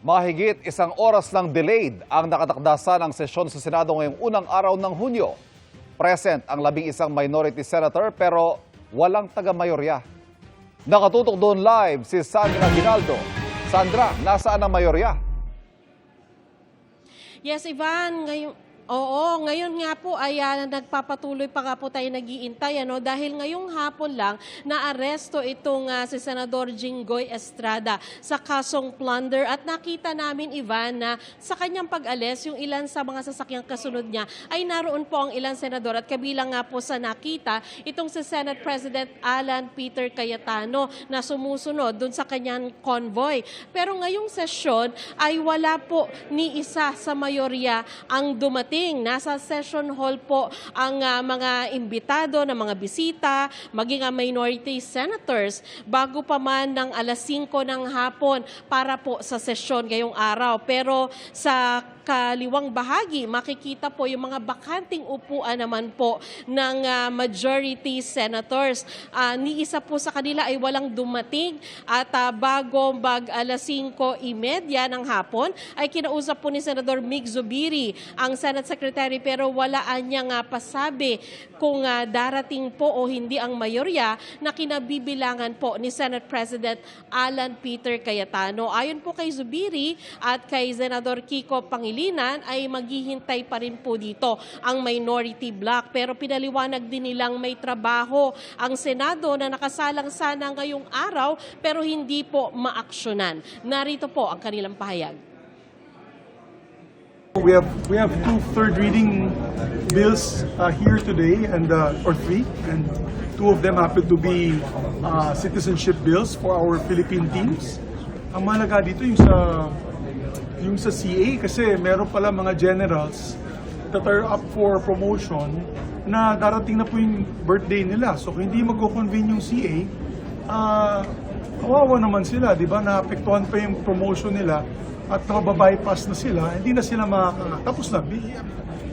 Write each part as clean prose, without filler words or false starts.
Mahigit isang oras lang delayed ang nakatakdasan ng sesyon sa Senado ngayong unang araw ng Hunyo. Present ang 11 minority senator pero walang taga-mayorya. Nakatutok doon live si Sandra Aguinaldo. Sandra, nasaan ang mayorya? Yes, Ivan, ngayon nga po ay nagpapatuloy pa nga po tayo nag-iintay dahil ngayong hapon lang naaresto itong si Senador Jinggoy Estrada sa kasong plunder at nakita namin, Ivan, na sa kanyang pag-alis yung ilan sa mga sasakyang kasunod niya ay naroon po ang ilang senador at kabilang nga po sa nakita itong si Senate President Alan Peter Cayetano na sumusunod dun sa kanyang convoy. Pero ngayong sesyon ay wala po ni isa sa mayorya ang dumating. Nasa session hall po ang mga imbitado na mga bisita, maging ang minority senators bago pa man ng alas 5 ng hapon para po sa sesyon ngayong araw. Pero sa kaliwang bahagi, makikita po yung mga bakanting upuan naman po ng majority senators. Ni isa po sa kanila ay walang dumating at bago alas 5:30 ng hapon ay kinausap po ni Senador Mig Zubiri ang Senate Secretary pero wala niyang pasabi kung darating po o hindi ang mayorya na kinabibilangan po ni Senate President Alan Peter Cayetano. Ayon po kay Zubiri at kay Senador Kiko Pangilinan ay maghihintay pa rin po dito ang minority bloc pero pinaliwanag din nilang may trabaho ang Senado na nakasalang sana ngayong araw pero hindi po maaksyonan. Narito po ang kanilang pahayag. We have two third reading bills here today, and or three, and two of them happen to be citizenship bills for our Philippine teams. Ang mahalaga dito yung sa CA kasi meron pala mga generals that are up for promotion na darating na po yung birthday nila. So kung hindi magko-convene yung CA, kawawa naman sila, di ba? Naapektuhan pa yung promotion nila at nakababypass na sila, hindi na sila tapos na.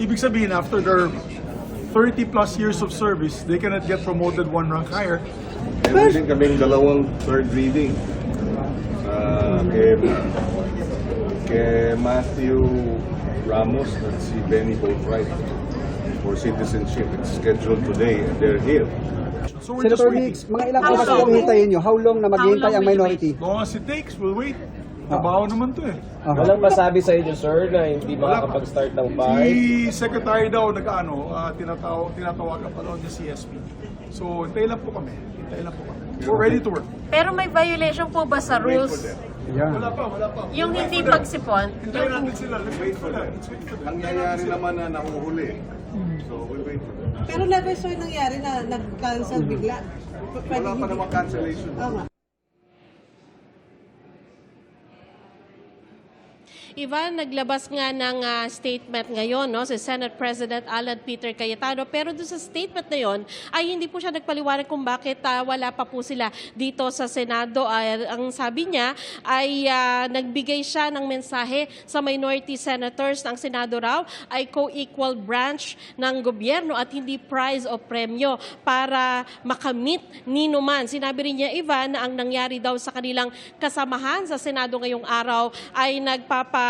Ibig sabihin, after their 30 plus years of service, they cannot get promoted one rank higher. Meron din kaming dalawang third reading kay Matthew Ramos at si Benny Boatwright for citizenship. It's scheduled today and they're here. So we're just Senator waiting. Mix, mga ilang oras ang hintayin nyo? How long na maghihintay ang minority? Long as it takes, we'll wait. Trabaho naman to eh. Walang masabi sa inyo, sir, na hindi makakapag-start ng bahay? Si Secretary daw tinatawagan pa daw niya CSP. So, hintay lang po kami. We're ready to work. Pero may violation po ba sa rules? Wala pa. Yung hindi pagsipon? Hintayin natin sila. Let's wait for that. Nangyayari naman na nahuhuli. So we'll wait for that. Pero never so nangyari na nag-cancel bigla. Wala pa namang cancellation. Ivan, naglabas nga ng statement ngayon si Senate President Alan Peter Cayetano pero doon sa statement na yon ay hindi po siya nagpaliwanag kung bakit wala pa po sila dito sa Senado. Ang sabi niya ay nagbigay siya ng mensahe sa minority senators ng Senado raw ay co-equal branch ng gobyerno at hindi prize o premyo para makamit nino man. Sinabi rin niya, Ivan, na ang nangyari daw sa kanilang kasamahan sa Senado ngayong araw ay nagpapabalik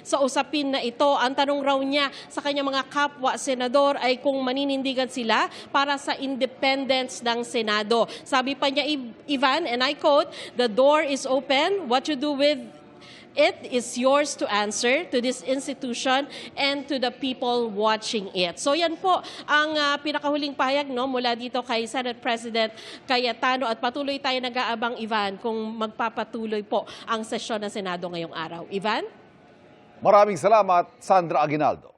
sa usapin na ito. Ang tanong raw niya sa kanyang mga kapwa senador ay kung maninindigan sila para sa independence ng Senado. Sabi pa niya, Ivan, and I quote, "The door is open. What you do with it is yours to answer to this institution and to the people watching it." So yan po ang pinakahuling pahayag mula dito kay Senate President Cayetano at patuloy tayo nag-aabang, Ivan, kung magpapatuloy po ang sesyon ng Senado ngayong araw. Ivan? Maraming salamat, Sandra Aguinaldo.